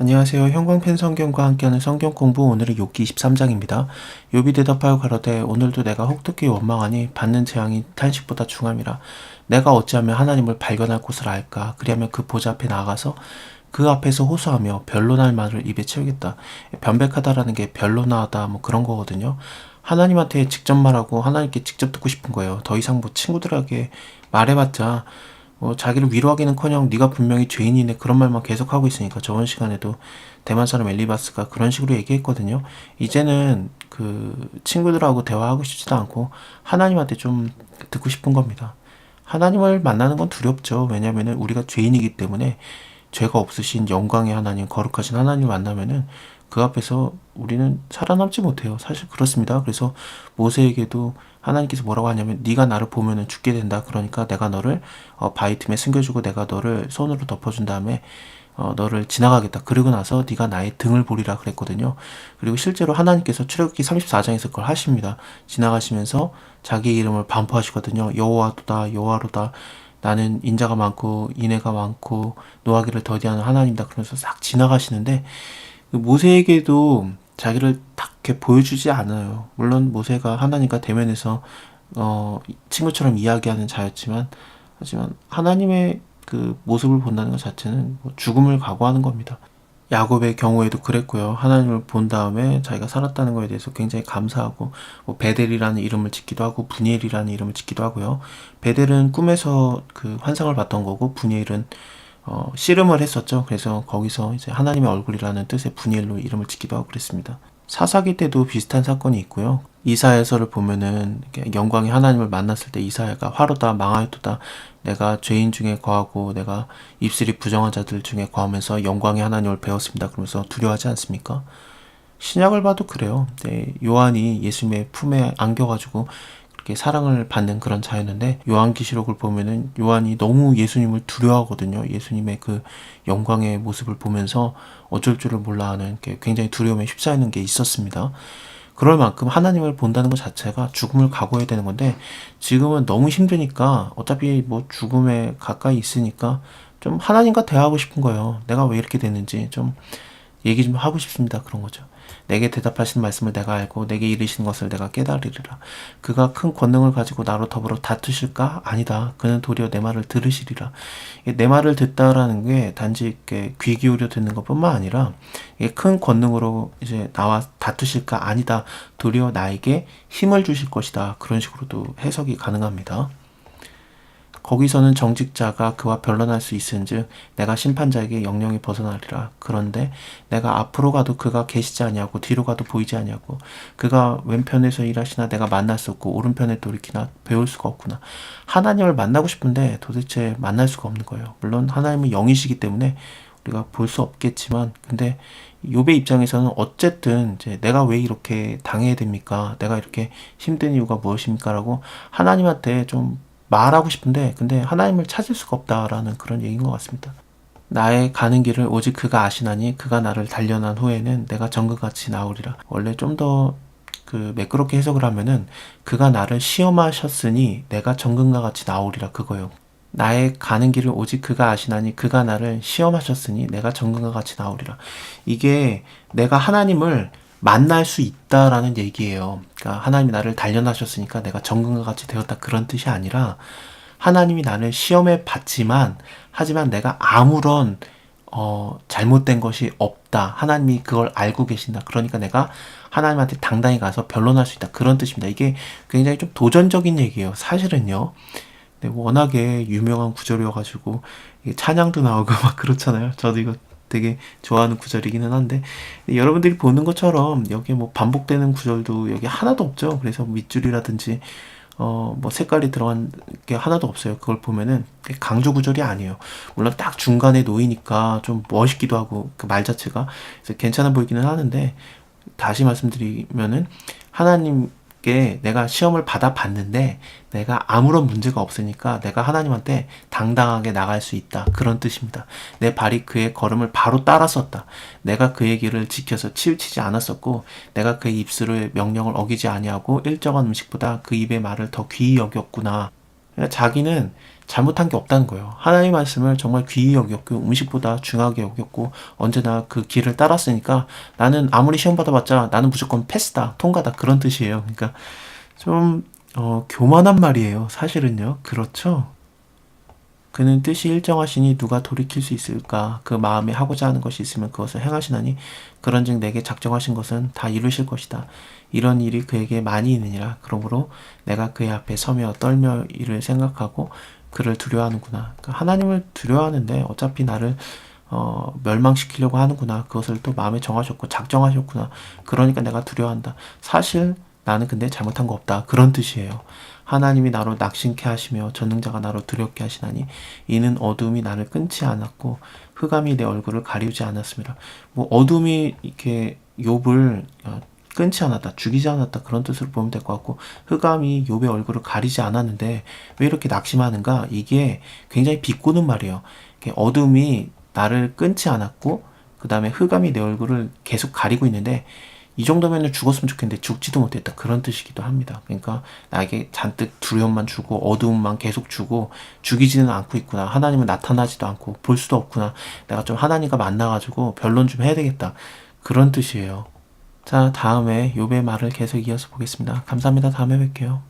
안녕하세요. 형광펜 성경과 함께하는 성경 공부. 오늘은 욥기 23장입니다. 욥이 대답하여 가로되 오늘도 내가 혹독히 원망하니 받는 재앙이 탄식보다 중함이라. 내가 어찌하면 하나님을 발견할 곳을 알까. 그리하면 그 보좌 앞에 나가서 그 앞에서 호소하며 변론할 말을 입에 채우겠다. 변백하다라는 게 변론하다 뭐 그런 거거든요. 하나님한테 직접 말하고 하나님께 직접 듣고 싶은 거예요. 더 이상 뭐 친구들에게 말해봤자 자기를 위로하기는커녕 네가 분명히 죄인이네 그런 말만 계속하고 있으니까. 저번 시간에도 대만 사람 엘리바스가 그런 식으로 얘기했거든요. 이제는 그 친구들하고 대화하고 싶지도 않고 하나님한테 좀 듣고 싶은 겁니다. 하나님을 만나는 건 두렵죠. 왜냐하면 우리가 죄인이기 때문에 죄가 없으신 영광의 하나님, 거룩하신 하나님을 만나면은 그 앞에서 우리는 살아남지 못해요. 사실 그렇습니다. 그래서 모세에게도 하나님께서 뭐라고 하냐면 네가 나를 보면은 죽게 된다. 그러니까 내가 너를 바위 틈에 숨겨주고 내가 너를 손으로 덮어준 다음에 너를 지나가겠다. 그리고 나서 네가 나의 등을 보리라 그랬거든요. 그리고 실제로 하나님께서 출애굽기 34장에서 그걸 하십니다. 지나가시면서 자기의 이름을 반포하시거든요. 여호와도다 여호와로다. 나는 인자가 많고 인애가 많고 노하기를 더디하는 하나님이다. 그러면서 싹 지나가시는데 모세에게도 자기를 딱 이렇게 보여주지 않아요. 물론 모세가 하나님과 대면해서 친구처럼 이야기하는 자였지만, 하지만 하나님의 그 모습을 본다는 것 자체는 죽음을 각오하는 겁니다. 야곱의 경우에도 그랬고요. 하나님을 본 다음에 자기가 살았다는 것에 대해서 굉장히 감사하고 베델이라는 이름을 짓기도 하고 분이엘이라는 이름을 짓기도 하고요. 베델은 꿈에서 그 환상을 봤던 거고 분이엘은 씨름을 했었죠. 그래서 거기서 이제 하나님의 얼굴이라는 뜻의 분이엘로 이름을 짓기도 하고 그랬습니다. 사사기 때도 비슷한 사건이 있고요. 이사야서를 보면은 영광의 하나님을 만났을 때 이사야가 화로다 망하였도다 내가 죄인 중에 거하고 내가 입술이 부정한 자들 중에 거하면서 영광의 하나님을 배웠습니다. 그러면서 두려워하지 않습니까? 신약을 봐도 그래요. 네, 요한이 예수님의 품에 안겨가지고 그렇게 사랑을 받는 그런 자였는데 요한계시록을 보면은 요한이 너무 예수님을 두려워하거든요. 예수님의 그 영광의 모습을 보면서 어쩔 줄을 몰라 하는 게 굉장히 두려움에 휩싸이는 게 있었습니다. 그럴 만큼 하나님을 본다는 것 자체가 죽음을 각오해야 되는 건데 지금은 너무 힘드니까 어차피 뭐 죽음에 가까이 있으니까 좀 하나님과 대화하고 싶은 거예요. 내가 왜 이렇게 됐는지 좀 얘기 좀 하고 싶습니다. 그런 거죠. 내게 대답하시는 말씀을 내가 알고 내게 이르시는 것을 내가 깨달으리라. 그가 큰 권능을 가지고 나로 더불어 다투실까? 아니다. 그는 도리어 내 말을 들으시리라. 내 말을 듣다라는 게 단지 이렇게 귀 기울여 듣는 것뿐만 아니라 큰 권능으로 이제 나와 다투실까? 아니다. 도리어 나에게 힘을 주실 것이다. 그런 식으로도 해석이 가능합니다. 거기서는 정직자가 그와 변론할 수 있은즉 내가 심판자에게 영영이 벗어나리라. 그런데 내가 앞으로 가도 그가 계시지 아니하고 뒤로 가도 보이지 아니하고 그가 왼편에서 일하시나 내가 만날 수 없고 오른편에 돌이키나 배울 수가 없구나. 하나님을 만나고 싶은데 도대체 만날 수가 없는 거예요. 물론 하나님은 영이시기 때문에 우리가 볼 수 없겠지만 근데 욥의 입장에서는 어쨌든 이제 내가 왜 이렇게 당해야 됩니까? 내가 이렇게 힘든 이유가 무엇입니까? 라고 하나님한테 좀 말하고 싶은데 근데 하나님을 찾을 수가 없다라는 그런 얘기인 것 같습니다. 나의 가는 길을 오직 그가 아시나니 그가 나를 단련한 후에는 내가 정금같이 나오리라. 원래 좀 더 그 매끄럽게 해석을 하면은 그가 나를 시험하셨으니 내가 정금과 같이 나오리라 그거예요. 나의 가는 길을 오직 그가 아시나니 그가 나를 시험하셨으니 내가 정금과 같이 나오리라. 이게 내가 하나님을 만날 수 있다라는 얘기예요. 그러니까 하나님이 나를 단련하셨으니까 내가 정금과 같이 되었다 그런 뜻이 아니라 하나님이 나를 시험에 봤지만 하지만 내가 아무런 잘못된 것이 없다. 하나님이 그걸 알고 계신다. 그러니까 내가 하나님한테 당당히 가서 변론할 수 있다. 그런 뜻입니다. 이게 굉장히 좀 도전적인 얘기예요. 사실은요. 네, 워낙에 유명한 구절이어가지고 찬양도 나오고 막 그렇잖아요. 저도 이거 되게 좋아하는 구절이기는 한데 여러분들이 보는 것처럼 여기에 뭐 반복되는 구절도 여기 하나도 없죠. 그래서 밑줄이라든지 뭐 색깔이 들어간 게 하나도 없어요. 그걸 보면은 강조 구절이 아니에요. 물론 딱 중간에 놓이니까 좀 멋있기도 하고 그 말 자체가 그래서 괜찮아 보이기는 하는데 다시 말씀드리면은 하나님께 내가 시험을 받아봤는데 내가 아무런 문제가 없으니까 내가 하나님한테 당당하게 나갈 수 있다. 그런 뜻입니다. 내 발이 그의 걸음을 바로 따랐었다. 내가 그의 길을 지켜서 치우치지 않았었고 내가 그의 입술의 명령을 어기지 아니하고 일정한 음식보다 그 입의 말을 더 귀히 여겼구나. 그러니까 자기는 잘못한 게 없다는 거예요. 하나님 말씀을 정말 귀히 여겼고 음식보다 중요하게 여겼고 언제나 그 길을 따랐으니까 나는 아무리 시험 받아봤자 나는 무조건 패스다, 통과다 그런 뜻이에요. 그러니까 좀 교만한 말이에요. 사실은요. 그렇죠? 그는 뜻이 일정하시니 누가 돌이킬 수 있을까? 그 마음에 하고자 하는 것이 있으면 그것을 행하시나니 그런즉 내게 작정하신 것은 다 이루실 것이다. 이런 일이 그에게 많이 있느니라. 그러므로 내가 그의 앞에 서며 떨며 이를 생각하고 그를 두려워하는구나. 그러니까 하나님을 두려워하는데 어차피 나를 멸망시키려고 하는구나. 그것을 또 마음에 정하셨고 작정하셨구나. 그러니까 내가 두려워한다. 사실 나는 근데 잘못한 거 없다. 그런 뜻이에요. 하나님이 나로 낙심케 하시며 전능자가 나로 두렵게 하시나니 이는 어둠이 나를 끊지 않았고 흑암이 내 얼굴을 가리우지 않았습니다. 뭐 어둠이 이렇게 욥을 끊지 않았다, 죽이지 않았다 그런 뜻으로 보면 될 것 같고 흑암이 욥의 얼굴을 가리지 않았는데 왜 이렇게 낙심하는가? 이게 굉장히 비꼬는 말이에요. 어둠이 나를 끊지 않았고 그 다음에 흑암이 내 얼굴을 계속 가리고 있는데 이 정도면 죽었으면 좋겠는데 죽지도 못했다 그런 뜻이기도 합니다. 그러니까 나에게 잔뜩 두려움만 주고 어두움만 계속 주고 죽이지는 않고 있구나. 하나님은 나타나지도 않고 볼 수도 없구나. 내가 좀 하나님과 만나가지고 변론 좀 해야 되겠다. 그런 뜻이에요. 자, 다음에 욥의 말을 계속 이어서 보겠습니다. 감사합니다. 다음에 뵐게요.